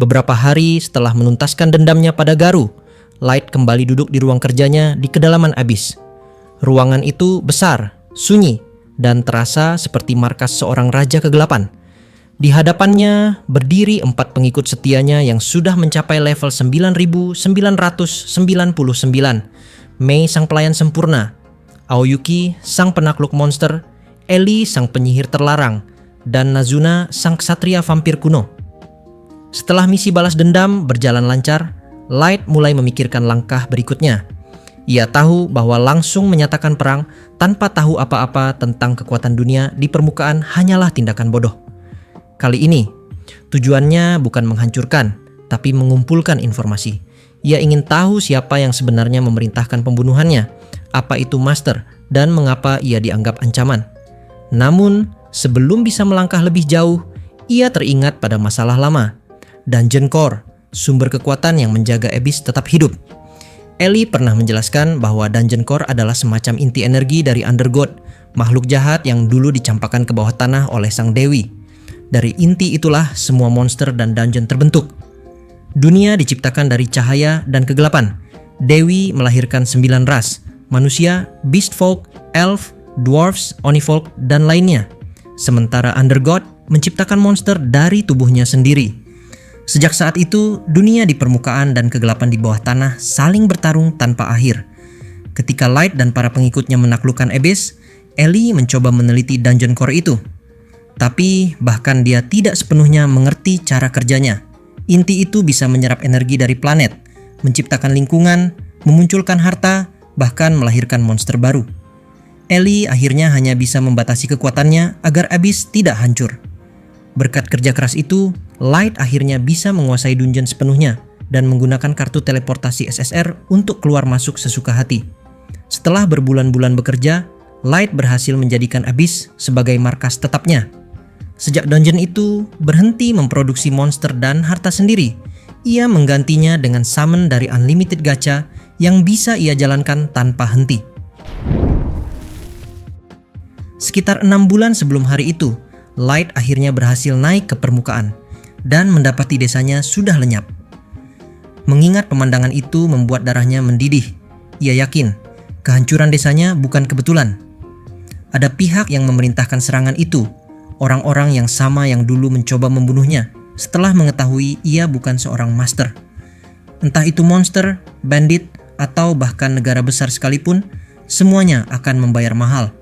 Beberapa hari setelah menuntaskan dendamnya pada Garu, Light kembali duduk di ruang kerjanya di kedalaman Abyss. Ruangan itu besar, sunyi, dan terasa seperti markas seorang raja kegelapan. Di hadapannya berdiri 4 pengikut setianya yang sudah mencapai level 9.999. Mei sang pelayan sempurna, Aoyuki sang penakluk monster, Ellie sang penyihir terlarang, dan Nazuna sang ksatria vampir kuno. Setelah misi balas dendam berjalan lancar, Light mulai memikirkan langkah berikutnya. Ia tahu bahwa langsung menyatakan perang tanpa tahu apa-apa tentang kekuatan dunia di permukaan hanyalah tindakan bodoh. Kali ini, tujuannya bukan menghancurkan, tapi mengumpulkan informasi. Ia ingin tahu siapa yang sebenarnya memerintahkan pembunuhannya, apa itu Master, dan mengapa ia dianggap ancaman. Namun, sebelum bisa melangkah lebih jauh, ia teringat pada masalah lama. Dungeon Core, sumber kekuatan yang menjaga Abyss tetap hidup. Ellie pernah menjelaskan bahwa Dungeon Core adalah semacam inti energi dari Undergod, makhluk jahat yang dulu dicampakkan ke bawah tanah oleh sang dewi. Dari inti itulah semua monster dan dungeon terbentuk. Dunia diciptakan dari cahaya dan kegelapan. Dewi melahirkan 9 ras, manusia, beast folk, elf, dwarves, onifolk, dan lainnya. Sementara Undergod menciptakan monster dari tubuhnya sendiri. Sejak saat itu, dunia di permukaan dan kegelapan di bawah tanah saling bertarung tanpa akhir. Ketika Light dan para pengikutnya menaklukkan Abyss, Ellie mencoba meneliti Dungeon Core itu. Tapi bahkan dia tidak sepenuhnya mengerti cara kerjanya. Inti itu bisa menyerap energi dari planet, menciptakan lingkungan, memunculkan harta, bahkan melahirkan monster baru. Ellie akhirnya hanya bisa membatasi kekuatannya agar Abyss tidak hancur. Berkat kerja keras itu, Light akhirnya bisa menguasai dungeon sepenuhnya dan menggunakan kartu teleportasi SSR untuk keluar masuk sesuka hati. Setelah berbulan-bulan bekerja, Light berhasil menjadikan Abyss sebagai markas tetapnya. Sejak dungeon itu berhenti memproduksi monster dan harta sendiri, ia menggantinya dengan summon dari Unlimited Gacha yang bisa ia jalankan tanpa henti. Sekitar 6 bulan sebelum hari itu, Light akhirnya berhasil naik ke permukaan dan mendapati desanya sudah lenyap. Mengingat pemandangan itu membuat darahnya mendidih. Ia yakin kehancuran desanya bukan kebetulan. Ada pihak yang memerintahkan serangan itu, orang-orang yang sama yang dulu mencoba membunuhnya setelah mengetahui ia bukan seorang master. Entah itu monster, bandit, atau bahkan negara besar sekalipun, semuanya akan membayar mahal.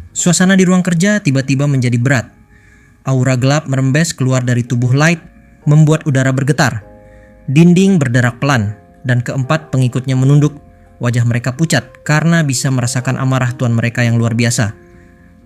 Suasana di ruang kerja tiba-tiba menjadi berat. Aura gelap merembes keluar dari tubuh Light, membuat udara bergetar. Dinding berderak pelan, dan keempat pengikutnya menunduk. Wajah mereka pucat karena bisa merasakan amarah tuan mereka yang luar biasa.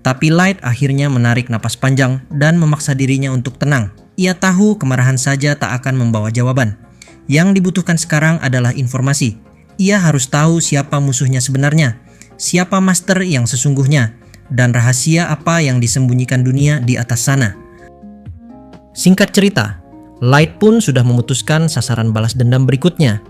Tapi Light akhirnya menarik napas panjang dan memaksa dirinya untuk tenang. Ia tahu kemarahan saja tak akan membawa jawaban. Yang dibutuhkan sekarang adalah informasi. Ia harus tahu siapa musuhnya sebenarnya, siapa master yang sesungguhnya, dan rahasia apa yang disembunyikan dunia di atas sana. Singkat cerita, Light pun sudah memutuskan sasaran balas dendam berikutnya.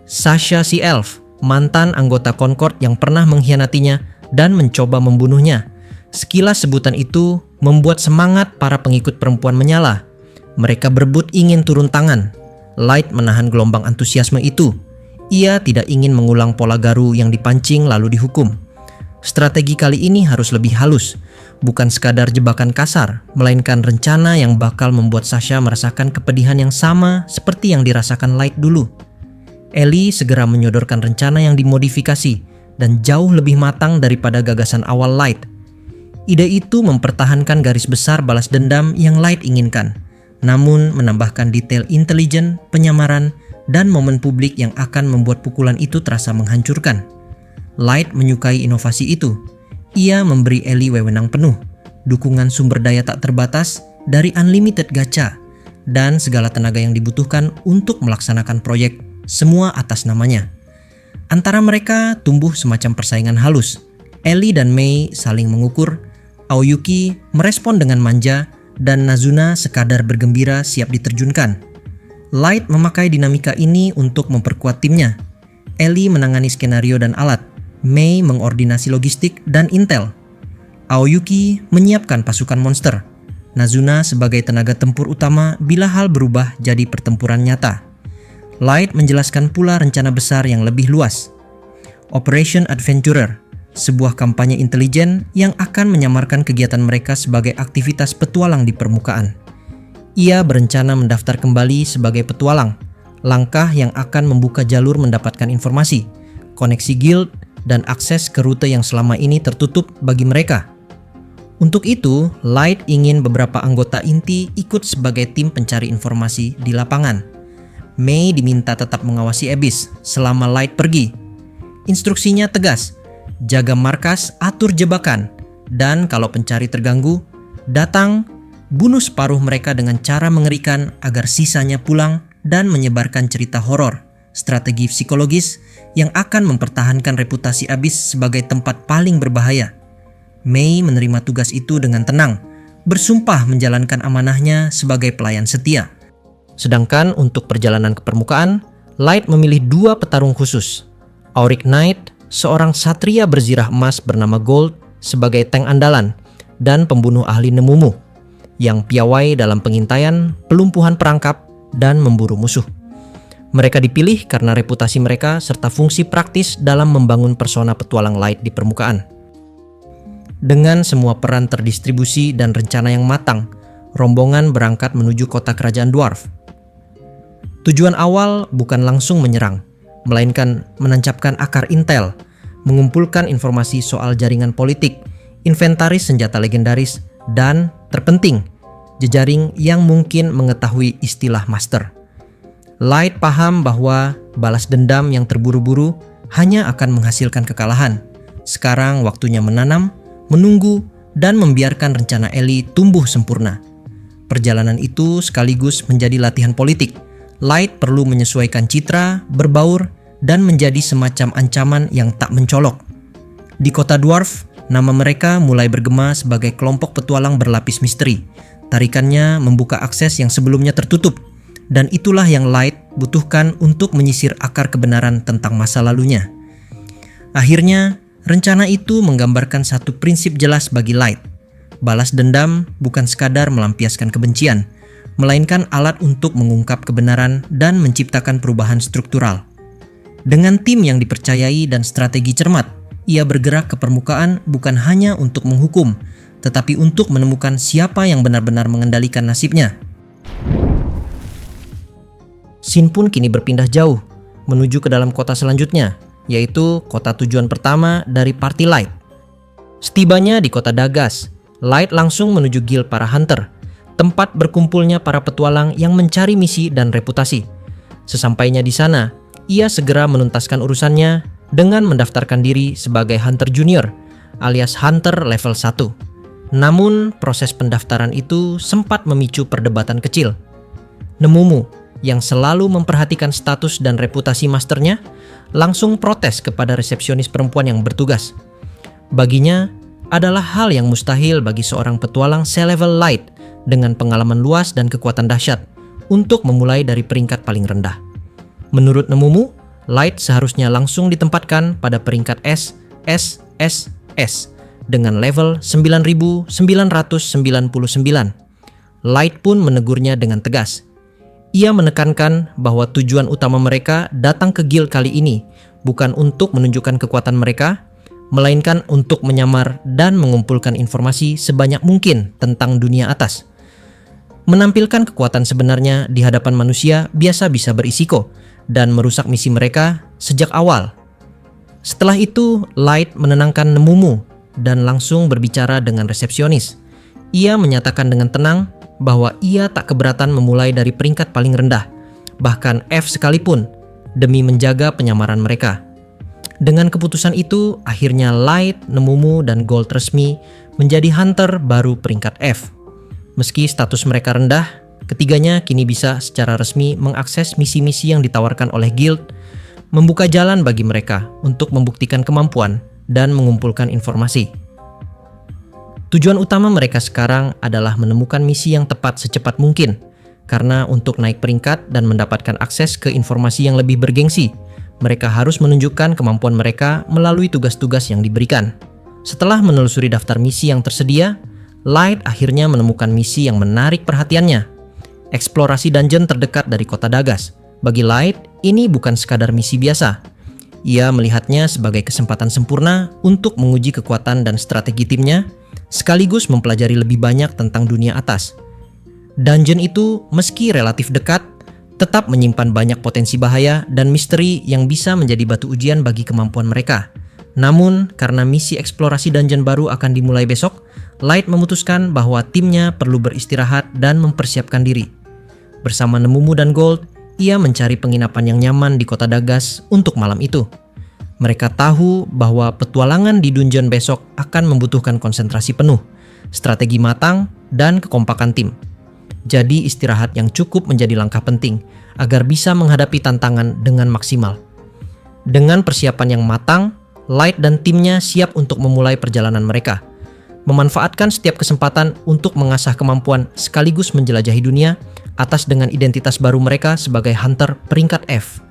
Sasha si Elf, mantan anggota Concord yang pernah mengkhianatinya dan mencoba membunuhnya. Sekilas sebutan itu membuat semangat para pengikut perempuan menyala. Mereka berebut ingin turun tangan. Light menahan gelombang antusiasme itu. Ia tidak ingin mengulang pola Garu yang dipancing lalu dihukum. Strategi kali ini harus lebih halus, bukan sekadar jebakan kasar, melainkan rencana yang bakal membuat Sasha merasakan kepedihan yang sama seperti yang dirasakan Light dulu. Ellie segera menyodorkan rencana yang dimodifikasi dan jauh lebih matang daripada gagasan awal Light. Ide itu mempertahankan garis besar balas dendam yang Light inginkan, namun menambahkan detail intelijen, penyamaran, dan momen publik yang akan membuat pukulan itu terasa menghancurkan. Light menyukai inovasi itu. Ia memberi Ellie wewenang penuh, dukungan sumber daya tak terbatas dari Unlimited Gacha, dan segala tenaga yang dibutuhkan untuk melaksanakan proyek, semua atas namanya. Antara mereka tumbuh semacam persaingan halus. Ellie dan Mei saling mengukur, Aoyuki merespon dengan manja, dan Nazuna sekadar bergembira siap diterjunkan. Light memakai dinamika ini untuk memperkuat timnya. Ellie menangani skenario dan alat, Mei mengordinasi logistik dan intel. Aoyuki menyiapkan pasukan monster. Nazuna sebagai tenaga tempur utama bila hal berubah jadi pertempuran nyata. Light menjelaskan pula rencana besar yang lebih luas. Operation Adventurer, sebuah kampanye intelijen yang akan menyamarkan kegiatan mereka sebagai aktivitas petualang di permukaan. Ia berencana mendaftar kembali sebagai petualang, langkah yang akan membuka jalur mendapatkan informasi, koneksi guild, dan akses ke rute yang selama ini tertutup bagi mereka. Untuk itu, Light ingin beberapa anggota inti ikut sebagai tim pencari informasi di lapangan. Mei diminta tetap mengawasi Abyss selama Light pergi. Instruksinya tegas, jaga markas, atur jebakan, dan kalau pencari terganggu, datang, bunuh separuh mereka dengan cara mengerikan agar sisanya pulang dan menyebarkan cerita horor, strategi psikologis yang akan mempertahankan reputasi Abyss sebagai tempat paling berbahaya. Mei menerima tugas itu dengan tenang, bersumpah menjalankan amanahnya sebagai pelayan setia. Sedangkan untuk perjalanan ke permukaan, Light memilih 2 petarung khusus. Auric Knight, seorang satria berzirah emas bernama Gold sebagai tank andalan, dan pembunuh ahli Nemumu, yang piawai dalam pengintaian, pelumpuhan perangkap, dan memburu musuh. Mereka dipilih karena reputasi mereka serta fungsi praktis dalam membangun persona petualang Light di permukaan. Dengan semua peran terdistribusi dan rencana yang matang, rombongan berangkat menuju kota kerajaan Dwarf. Tujuan awal bukan langsung menyerang, melainkan menancapkan akar intel, mengumpulkan informasi soal jaringan politik, inventaris senjata legendaris, dan terpenting, jejaring yang mungkin mengetahui istilah master. Light paham bahwa balas dendam yang terburu-buru hanya akan menghasilkan kekalahan. Sekarang waktunya menanam, menunggu, dan membiarkan rencana Ellie tumbuh sempurna. Perjalanan itu sekaligus menjadi latihan politik. Light perlu menyesuaikan citra, berbaur, dan menjadi semacam ancaman yang tak mencolok. Di kota Dwarf, nama mereka mulai bergema sebagai kelompok petualang berlapis misteri. Tarikannya membuka akses yang sebelumnya tertutup, dan itulah yang Light butuhkan untuk menyisir akar kebenaran tentang masa lalunya. Akhirnya, rencana itu menggambarkan satu prinsip jelas bagi Light. Balas dendam bukan sekadar melampiaskan kebencian, melainkan alat untuk mengungkap kebenaran dan menciptakan perubahan struktural. Dengan tim yang dipercayai dan strategi cermat, ia bergerak ke permukaan bukan hanya untuk menghukum, tetapi untuk menemukan siapa yang benar-benar mengendalikan nasibnya. Scene pun kini berpindah jauh, menuju ke dalam kota selanjutnya, yaitu kota tujuan pertama dari Party Light. Setibanya di kota Dagas, Light langsung menuju guild para hunter, tempat berkumpulnya para petualang yang mencari misi dan reputasi. Sesampainya di sana, ia segera menuntaskan urusannya dengan mendaftarkan diri sebagai Hunter Junior, alias Hunter level 1. Namun, proses pendaftaran itu sempat memicu perdebatan kecil. Nemumu, yang selalu memperhatikan status dan reputasi masternya, langsung protes kepada resepsionis perempuan yang bertugas. Baginya, adalah hal yang mustahil bagi seorang petualang selevel Light dengan pengalaman luas dan kekuatan dahsyat untuk memulai dari peringkat paling rendah. Menurut Nemumu, Light seharusnya langsung ditempatkan pada peringkat S dengan level 9999. Light pun menegurnya dengan tegas. Ia menekankan bahwa tujuan utama mereka datang ke guild kali ini bukan untuk menunjukkan kekuatan mereka, melainkan untuk menyamar dan mengumpulkan informasi sebanyak mungkin tentang dunia atas. Menampilkan kekuatan sebenarnya di hadapan manusia biasa bisa berisiko dan merusak misi mereka sejak awal. Setelah itu, Light menenangkan Nemumu dan langsung berbicara dengan resepsionis. Ia menyatakan dengan tenang bahwa ia tak keberatan memulai dari peringkat paling rendah, bahkan F sekalipun, demi menjaga penyamaran mereka. Dengan keputusan itu, akhirnya Light, Nemumu, dan Gold resmi menjadi hunter baru peringkat F. Meski status mereka rendah, ketiganya kini bisa secara resmi mengakses misi-misi yang ditawarkan oleh guild, membuka jalan bagi mereka untuk membuktikan kemampuan dan mengumpulkan informasi. Tujuan utama mereka sekarang adalah menemukan misi yang tepat secepat mungkin, karena untuk naik peringkat dan mendapatkan akses ke informasi yang lebih bergengsi, mereka harus menunjukkan kemampuan mereka melalui tugas-tugas yang diberikan. Setelah menelusuri daftar misi yang tersedia, Light akhirnya menemukan misi yang menarik perhatiannya. Eksplorasi dungeon terdekat dari kota Dagas. Bagi Light, ini bukan sekadar misi biasa. Ia melihatnya sebagai kesempatan sempurna untuk menguji kekuatan dan strategi timnya, sekaligus mempelajari lebih banyak tentang dunia atas. Dungeon itu, meski relatif dekat, tetap menyimpan banyak potensi bahaya dan misteri yang bisa menjadi batu ujian bagi kemampuan mereka. Namun, karena misi eksplorasi dungeon baru akan dimulai besok, Light memutuskan bahwa timnya perlu beristirahat dan mempersiapkan diri. Bersama Nemumu dan Gold, ia mencari penginapan yang nyaman di kota Dagas untuk malam itu. Mereka tahu bahwa petualangan di dungeon besok akan membutuhkan konsentrasi penuh, strategi matang, dan kekompakan tim. Jadi istirahat yang cukup menjadi langkah penting agar bisa menghadapi tantangan dengan maksimal. Dengan persiapan yang matang, Light dan timnya siap untuk memulai perjalanan mereka. Memanfaatkan setiap kesempatan untuk mengasah kemampuan sekaligus menjelajahi dunia atas dengan identitas baru mereka sebagai hunter peringkat F.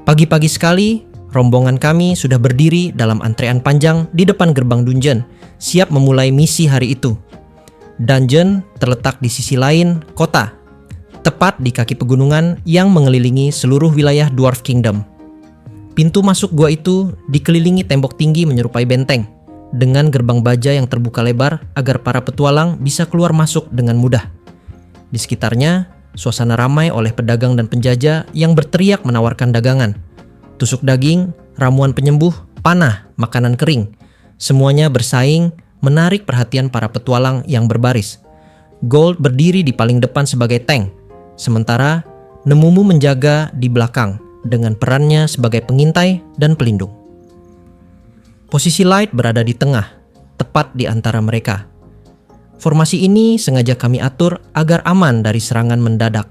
Pagi-pagi sekali, rombongan kami sudah berdiri dalam antrean panjang di depan gerbang dungeon, siap memulai misi hari itu. Dungeon terletak di sisi lain kota, tepat di kaki pegunungan yang mengelilingi seluruh wilayah Dwarf Kingdom. Pintu masuk gua itu dikelilingi tembok tinggi menyerupai benteng, dengan gerbang baja yang terbuka lebar agar para petualang bisa keluar masuk dengan mudah. Di sekitarnya, suasana ramai oleh pedagang dan penjajah yang berteriak menawarkan dagangan. Tusuk daging, ramuan penyembuh, panah, makanan kering. Semuanya bersaing, menarik perhatian para petualang yang berbaris. Gold berdiri di paling depan sebagai tank, sementara Nemumu menjaga di belakang dengan perannya sebagai pengintai dan pelindung. Posisi Light berada di tengah, tepat di antara mereka. Formasi ini sengaja kami atur agar aman dari serangan mendadak.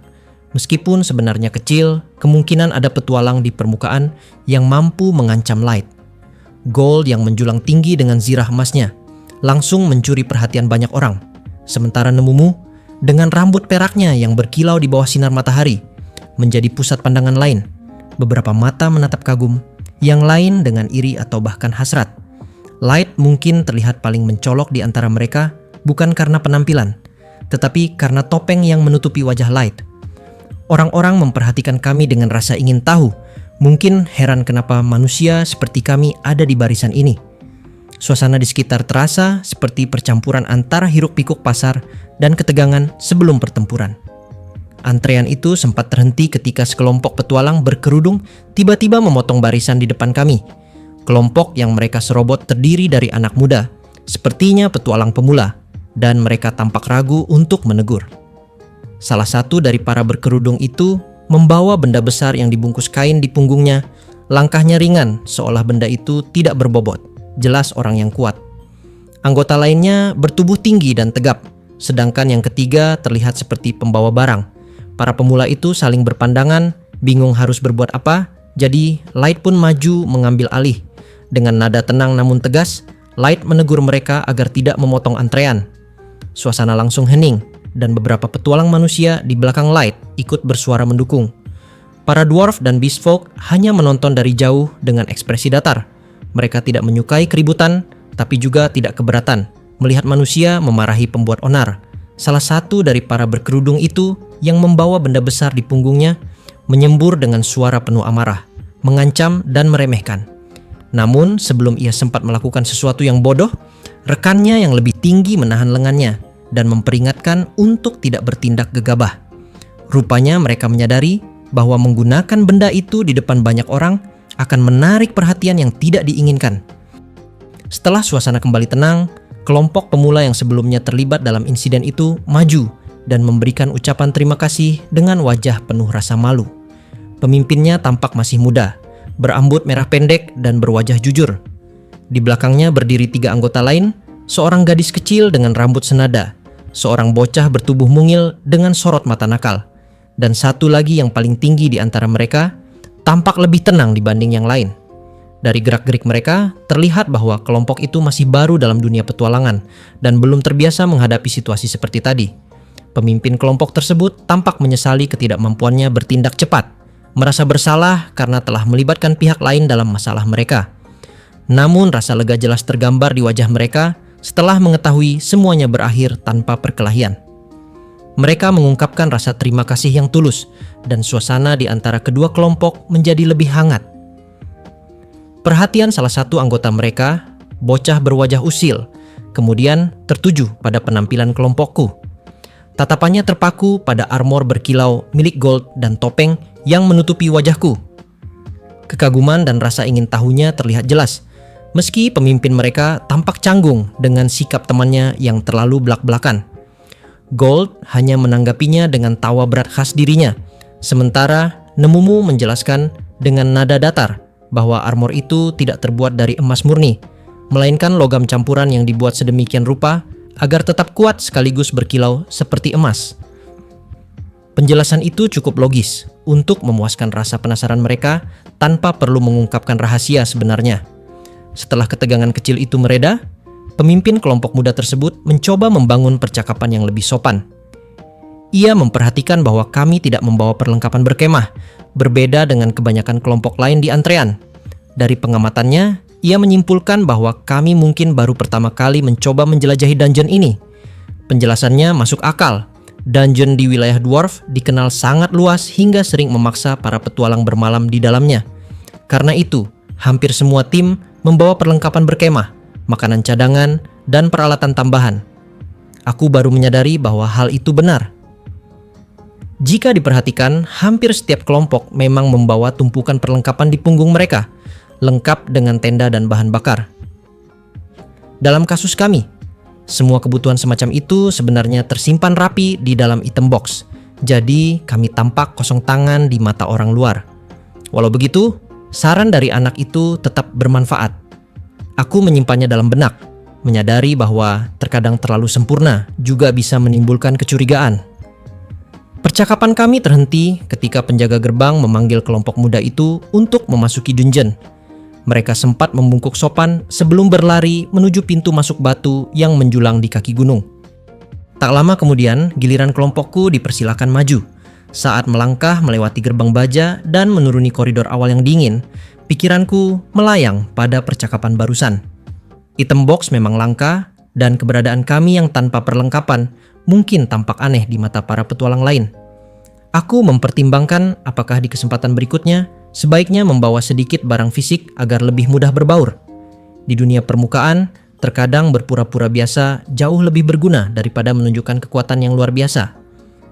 Meskipun sebenarnya kecil, kemungkinan ada petualang di permukaan yang mampu mengancam Light. Gold yang menjulang tinggi dengan zirah emasnya langsung mencuri perhatian banyak orang. Sementara Nemumu, dengan rambut peraknya yang berkilau di bawah sinar matahari, menjadi pusat pandangan lain. Beberapa mata menatap kagum, yang lain dengan iri atau bahkan hasrat. Light mungkin terlihat paling mencolok di antara mereka, bukan karena penampilan, tetapi karena topeng yang menutupi wajah Light. Orang-orang memperhatikan kami dengan rasa ingin tahu, mungkin heran kenapa manusia seperti kami ada di barisan ini. Suasana di sekitar terasa seperti percampuran antara hiruk-pikuk pasar dan ketegangan sebelum pertempuran. Antrean itu sempat terhenti ketika sekelompok petualang berkerudung tiba-tiba memotong barisan di depan kami. Kelompok yang mereka serobot terdiri dari anak muda, sepertinya petualang pemula, dan mereka tampak ragu untuk menegur. Salah satu dari para berkerudung itu membawa benda besar yang dibungkus kain di punggungnya. Langkahnya ringan, seolah benda itu tidak berbobot, jelas orang yang kuat. Anggota lainnya bertubuh tinggi dan tegap, sedangkan yang ketiga terlihat seperti pembawa barang. Para pemula itu saling berpandangan, bingung harus berbuat apa, jadi Light pun maju mengambil alih. Dengan nada tenang namun tegas, Light menegur mereka agar tidak memotong antrean. Suasana langsung hening, dan beberapa petualang manusia di belakang Light ikut bersuara mendukung. Para dwarf dan beast folk hanya menonton dari jauh dengan ekspresi datar. Mereka tidak menyukai keributan, tapi juga tidak keberatan melihat manusia memarahi pembuat onar. Salah satu dari para berkerudung itu yang membawa benda besar di punggungnya menyembur dengan suara penuh amarah, mengancam dan meremehkan. Namun sebelum ia sempat melakukan sesuatu yang bodoh, rekannya yang lebih tinggi menahan lengannya dan memperingatkan untuk tidak bertindak gegabah. Rupanya mereka menyadari bahwa menggunakan benda itu di depan banyak orang akan menarik perhatian yang tidak diinginkan. Setelah suasana kembali tenang, kelompok pemula yang sebelumnya terlibat dalam insiden itu maju dan memberikan ucapan terima kasih dengan wajah penuh rasa malu. Pemimpinnya tampak masih muda, berambut merah pendek dan berwajah jujur. Di belakangnya berdiri 3 anggota lain, seorang gadis kecil dengan rambut senada, seorang bocah bertubuh mungil dengan sorot mata nakal, dan satu lagi yang paling tinggi di antara mereka tampak lebih tenang dibanding yang lain. Dari gerak-gerik mereka, terlihat bahwa kelompok itu masih baru dalam dunia petualangan dan belum terbiasa menghadapi situasi seperti tadi. Pemimpin kelompok tersebut tampak menyesali ketidakmampuannya bertindak cepat, merasa bersalah karena telah melibatkan pihak lain dalam masalah mereka. Namun rasa lega jelas tergambar di wajah mereka setelah mengetahui semuanya berakhir tanpa perkelahian. Mereka mengungkapkan rasa terima kasih yang tulus dan suasana di antara kedua kelompok menjadi lebih hangat. Perhatian salah satu anggota mereka, bocah berwajah usil, kemudian tertuju pada penampilan kelompokku. Tatapannya terpaku pada armor berkilau milik Gold dan topeng yang menutupi wajahku. Kekaguman dan rasa ingin tahunya terlihat jelas, meski pemimpin mereka tampak canggung dengan sikap temannya yang terlalu belak-belakan. Gold hanya menanggapinya dengan tawa berat khas dirinya, sementara Nemumu menjelaskan dengan nada datar bahwa armor itu tidak terbuat dari emas murni, melainkan logam campuran yang dibuat sedemikian rupa agar tetap kuat sekaligus berkilau seperti emas. Penjelasan itu cukup logis untuk memuaskan rasa penasaran mereka tanpa perlu mengungkapkan rahasia sebenarnya. Setelah ketegangan kecil itu mereda, pemimpin kelompok muda tersebut mencoba membangun percakapan yang lebih sopan. Ia memperhatikan bahwa kami tidak membawa perlengkapan berkemah, berbeda dengan kebanyakan kelompok lain di antrean. Dari pengamatannya, ia menyimpulkan bahwa kami mungkin baru pertama kali mencoba menjelajahi dungeon ini. Penjelasannya masuk akal. Dungeon di wilayah Dwarf dikenal sangat luas hingga sering memaksa para petualang bermalam di dalamnya. Karena itu, hampir semua tim membawa perlengkapan berkemah, makanan cadangan, dan peralatan tambahan. Aku baru menyadari bahwa hal itu benar. Jika diperhatikan, hampir setiap kelompok memang membawa tumpukan perlengkapan di punggung mereka, lengkap dengan tenda dan bahan bakar. Dalam kasus kami, semua kebutuhan semacam itu sebenarnya tersimpan rapi di dalam item box, jadi kami tampak kosong tangan di mata orang luar. Walau begitu, saran dari anak itu tetap bermanfaat. Aku menyimpannya dalam benak, menyadari bahwa terkadang terlalu sempurna juga bisa menimbulkan kecurigaan. Percakapan kami terhenti ketika penjaga gerbang memanggil kelompok muda itu untuk memasuki dungeon. Mereka sempat membungkuk sopan sebelum berlari menuju pintu masuk batu yang menjulang di kaki gunung. Tak lama kemudian, giliran kelompokku dipersilakan maju. Saat melangkah melewati gerbang baja dan menuruni koridor awal yang dingin, pikiranku melayang pada percakapan barusan. Item box memang langka, dan keberadaan kami yang tanpa perlengkapan mungkin tampak aneh di mata para petualang lain. Aku mempertimbangkan apakah di kesempatan berikutnya sebaiknya membawa sedikit barang fisik agar lebih mudah berbaur. Di dunia permukaan, terkadang berpura-pura biasa jauh lebih berguna daripada menunjukkan kekuatan yang luar biasa.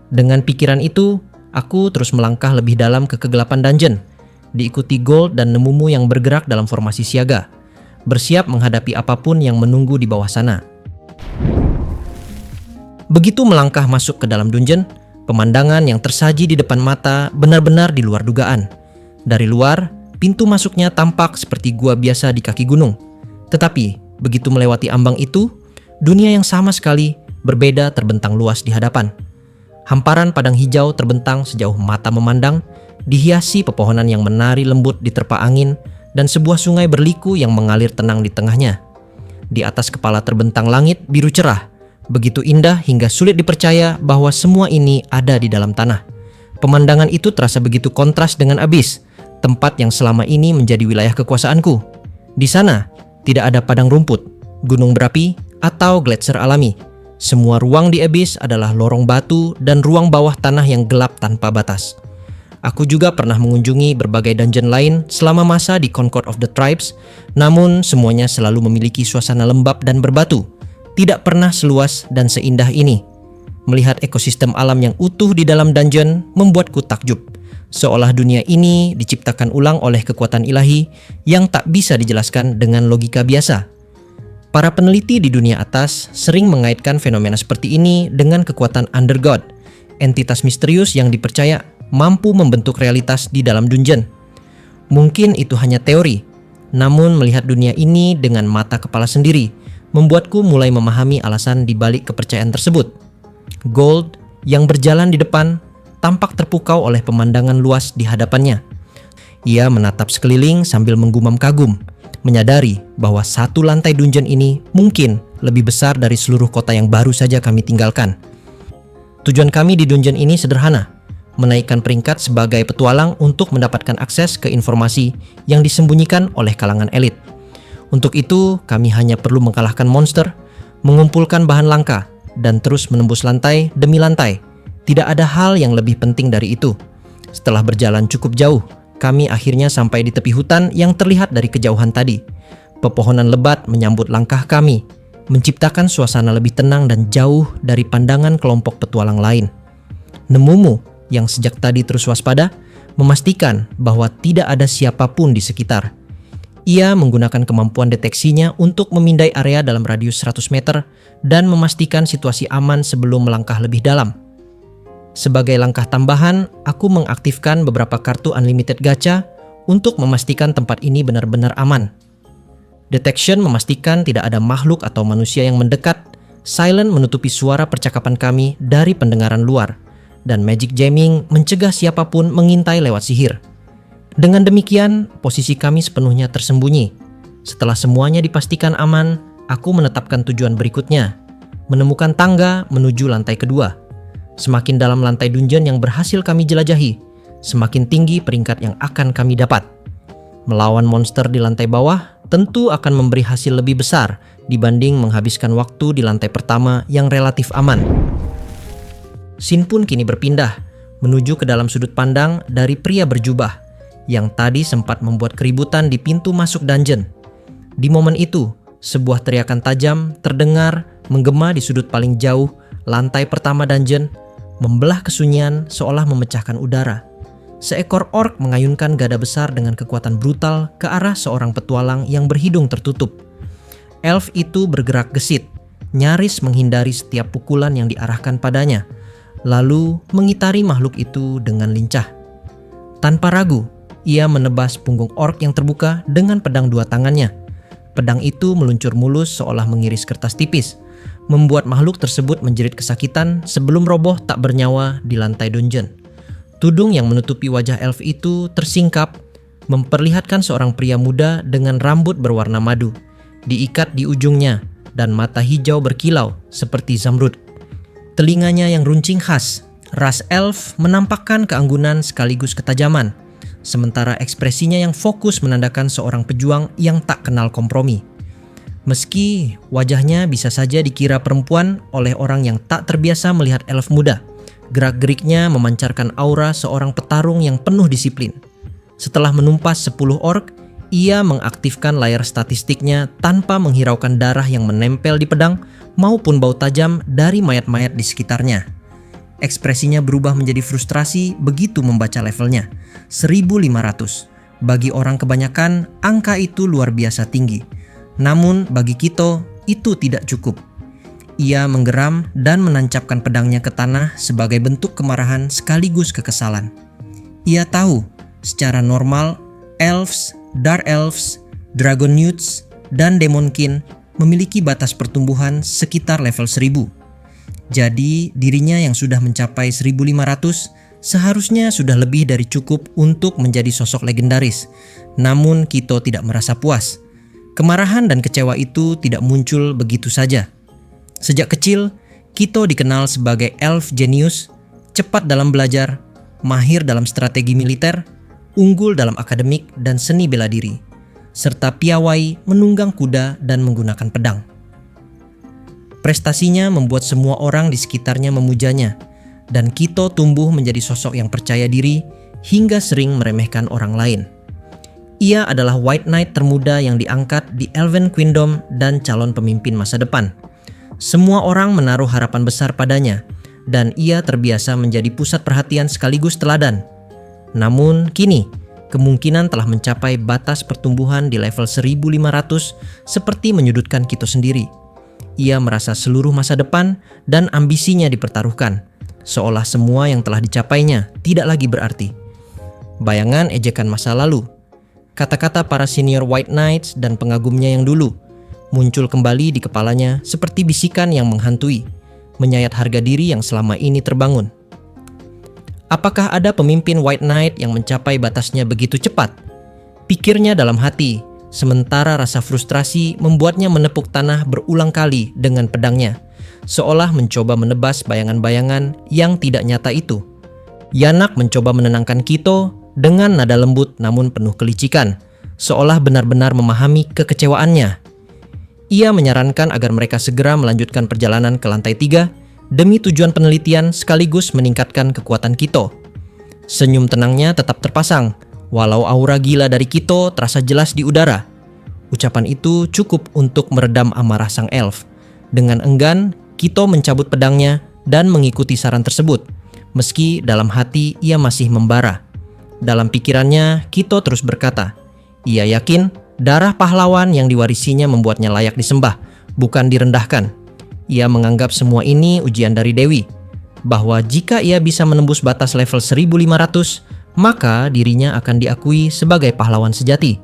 Dengan pikiran itu, aku terus melangkah lebih dalam ke kegelapan dungeon, diikuti Gold dan Nemumu yang bergerak dalam formasi siaga, bersiap menghadapi apapun yang menunggu di bawah sana. Begitu melangkah masuk ke dalam dungeon, pemandangan yang tersaji di depan mata benar-benar di luar dugaan. Dari luar, pintu masuknya tampak seperti gua biasa di kaki gunung. Tetapi, begitu melewati ambang itu, dunia yang sama sekali berbeda terbentang luas di hadapan. Hamparan padang hijau terbentang sejauh mata memandang, dihiasi pepohonan yang menari lembut diterpa angin, dan sebuah sungai berliku yang mengalir tenang di tengahnya. Di atas kepala terbentang langit biru cerah, begitu indah hingga sulit dipercaya bahwa semua ini ada di dalam tanah. Pemandangan itu terasa begitu kontras dengan Abyss, tempat yang selama ini menjadi wilayah kekuasaanku. Di sana, tidak ada padang rumput, gunung berapi, atau gletser alami. Semua ruang di Abyss adalah lorong batu dan ruang bawah tanah yang gelap tanpa batas. Aku juga pernah mengunjungi berbagai dungeon lain selama masa di Concord of the Tribes, namun semuanya selalu memiliki suasana lembab dan berbatu. Tidak pernah seluas dan seindah ini. Melihat ekosistem alam yang utuh di dalam dungeon membuatku takjub. Seolah dunia ini diciptakan ulang oleh kekuatan ilahi yang tak bisa dijelaskan dengan logika biasa. Para peneliti di dunia atas sering mengaitkan fenomena seperti ini dengan kekuatan Undergod, entitas misterius yang dipercaya mampu membentuk realitas di dalam dungeon. Mungkin itu hanya teori, namun melihat dunia ini dengan mata kepala sendiri membuatku mulai memahami alasan di balik kepercayaan tersebut. Gold yang berjalan di depan tampak terpukau oleh pemandangan luas di hadapannya. Ia menatap sekeliling sambil menggumam kagum, menyadari bahwa satu lantai dungeon ini mungkin lebih besar dari seluruh kota yang baru saja kami tinggalkan. Tujuan kami di dungeon ini sederhana, menaikkan peringkat sebagai petualang untuk mendapatkan akses ke informasi yang disembunyikan oleh kalangan elit. Untuk itu, kami hanya perlu mengalahkan monster, mengumpulkan bahan langka, dan terus menembus lantai demi lantai. Tidak ada hal yang lebih penting dari itu. Setelah berjalan cukup jauh, kami akhirnya sampai di tepi hutan yang terlihat dari kejauhan tadi. Pepohonan lebat menyambut langkah kami, menciptakan suasana lebih tenang dan jauh dari pandangan kelompok petualang lain. Nemumu yang sejak tadi terus waspada, memastikan bahwa tidak ada siapapun di sekitar. Ia menggunakan kemampuan deteksinya untuk memindai area dalam radius 100 meter dan memastikan situasi aman sebelum melangkah lebih dalam. Sebagai langkah tambahan, aku mengaktifkan beberapa kartu unlimited gacha untuk memastikan tempat ini benar-benar aman. Detection memastikan tidak ada makhluk atau manusia yang mendekat. Silent menutupi suara percakapan kami dari pendengaran luar. Dan magic jamming mencegah siapapun mengintai lewat sihir. Dengan demikian, posisi kami sepenuhnya tersembunyi. Setelah semuanya dipastikan aman, aku menetapkan tujuan berikutnya, menemukan tangga menuju lantai kedua. Semakin dalam lantai dungeon yang berhasil kami jelajahi, semakin tinggi peringkat yang akan kami dapat. Melawan monster di lantai bawah tentu akan memberi hasil lebih besar dibanding menghabiskan waktu di lantai pertama yang relatif aman. Scene pun kini berpindah menuju ke dalam sudut pandang dari pria berjubah yang tadi sempat membuat keributan di pintu masuk dungeon. Di momen itu, sebuah teriakan tajam terdengar menggema di sudut paling jauh lantai pertama dungeon, membelah kesunyian seolah memecahkan udara. Seekor orc mengayunkan gada besar dengan kekuatan brutal ke arah seorang petualang yang berhidung tertutup. Elf itu bergerak gesit, nyaris menghindari setiap pukulan yang diarahkan padanya, lalu mengitari makhluk itu dengan lincah. Tanpa ragu, ia menebas punggung orc yang terbuka dengan pedang dua tangannya. Pedang itu meluncur mulus seolah mengiris kertas tipis, membuat makhluk tersebut menjerit kesakitan sebelum roboh tak bernyawa di lantai dungeon. Tudung yang menutupi wajah elf itu tersingkap, memperlihatkan seorang pria muda dengan rambut berwarna madu, diikat di ujungnya, dan mata hijau berkilau seperti zamrud. Telinganya yang runcing khas, ras elf menampakkan keanggunan sekaligus ketajaman, sementara ekspresinya yang fokus menandakan seorang pejuang yang tak kenal kompromi. Meski wajahnya bisa saja dikira perempuan oleh orang yang tak terbiasa melihat elf muda, gerak-geriknya memancarkan aura seorang petarung yang penuh disiplin. Setelah menumpas 10 orc, ia mengaktifkan layar statistiknya tanpa menghiraukan darah yang menempel di pedang maupun bau tajam dari mayat-mayat di sekitarnya. Ekspresinya berubah menjadi frustrasi begitu membaca levelnya, 1500. Bagi orang kebanyakan, angka itu luar biasa tinggi. Namun bagi Kito, itu tidak cukup. Ia menggeram dan menancapkan pedangnya ke tanah sebagai bentuk kemarahan sekaligus kekesalan. Ia tahu, secara normal, elves, dark elves, dragon newts, dan demonkin memiliki batas pertumbuhan sekitar level 1000. Jadi, dirinya yang sudah mencapai 1500 seharusnya sudah lebih dari cukup untuk menjadi sosok legendaris. Namun, Kito tidak merasa puas. Kemarahan dan kecewa itu tidak muncul begitu saja. Sejak kecil, Kito dikenal sebagai elf genius, cepat dalam belajar, mahir dalam strategi militer, unggul dalam akademik dan seni bela diri, serta piawai menunggang kuda dan menggunakan pedang. Prestasinya membuat semua orang di sekitarnya memujanya, dan Kito tumbuh menjadi sosok yang percaya diri hingga sering meremehkan orang lain. Ia adalah White Knight termuda yang diangkat di Elven Queendom dan calon pemimpin masa depan. Semua orang menaruh harapan besar padanya, dan ia terbiasa menjadi pusat perhatian sekaligus teladan. Namun kini, kemungkinan telah mencapai batas pertumbuhan di level 1500 seperti menyudutkan Kito sendiri. Ia merasa seluruh masa depan dan ambisinya dipertaruhkan, seolah semua yang telah dicapainya tidak lagi berarti. Bayangan ejekan masa lalu, kata-kata para senior White Knights dan pengagumnya yang dulu, muncul kembali di kepalanya seperti bisikan yang menghantui, menyayat harga diri yang selama ini terbangun. Apakah ada pemimpin White Knight yang mencapai batasnya begitu cepat? Pikirnya dalam hati, sementara rasa frustrasi membuatnya menepuk tanah berulang kali dengan pedangnya, seolah mencoba menebas bayangan-bayangan yang tidak nyata itu. Yanak mencoba menenangkan Kito dengan nada lembut namun penuh kelicikan, seolah benar-benar memahami kekecewaannya. Ia menyarankan agar mereka segera melanjutkan perjalanan ke lantai 3 demi tujuan penelitian sekaligus meningkatkan kekuatan Kito. Senyum tenangnya tetap terpasang, walau aura gila dari Kito terasa jelas di udara. Ucapan itu cukup untuk meredam amarah sang elf. Dengan enggan, Kito mencabut pedangnya dan mengikuti saran tersebut, meski dalam hati ia masih membara. Dalam pikirannya, Kito terus berkata, ia yakin darah pahlawan yang diwarisinya membuatnya layak disembah, bukan direndahkan. Ia menganggap semua ini ujian dari Dewi, bahwa jika ia bisa menembus batas level 1500, maka dirinya akan diakui sebagai pahlawan sejati.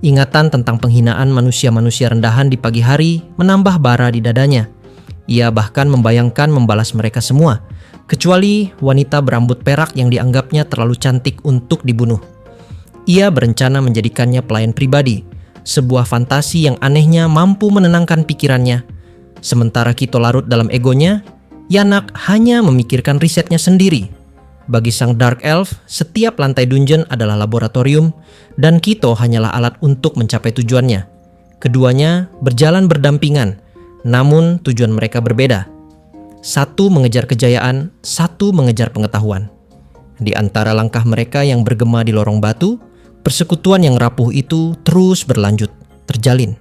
Ingatan tentang penghinaan manusia-manusia rendahan di pagi hari menambah bara di dadanya. Ia bahkan membayangkan membalas mereka semua, kecuali wanita berambut perak yang dianggapnya terlalu cantik untuk dibunuh. Ia berencana menjadikannya pelayan pribadi, sebuah fantasi yang anehnya mampu menenangkan pikirannya. Sementara Kito larut dalam egonya, Yanak hanya memikirkan risetnya sendiri. Bagi sang Dark Elf, setiap lantai dungeon adalah laboratorium, dan Kito hanyalah alat untuk mencapai tujuannya. Keduanya berjalan berdampingan, namun tujuan mereka berbeda. Satu mengejar kejayaan, satu mengejar pengetahuan. Di antara langkah mereka yang bergema di lorong batu, persekutuan yang rapuh itu terus berlanjut, terjalin.